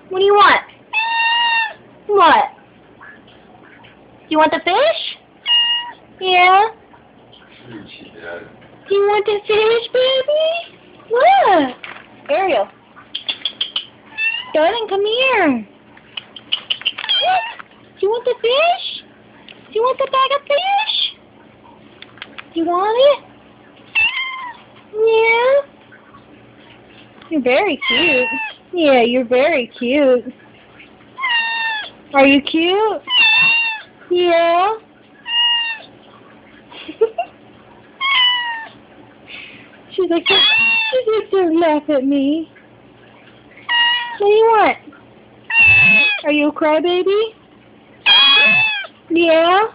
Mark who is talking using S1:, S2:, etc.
S1: What do you want? What? Do you want the fish? Yeah? Do you want the fish, baby? Look! Ariel. Darling, come here. Do you want the fish? Do you want the bag of fish? Do you want it? Yeah? You're very cute. Yeah, you're very cute. Are you cute? Yeah? She's like, don't laugh at me. What do you want? Are you a crybaby? Yeah?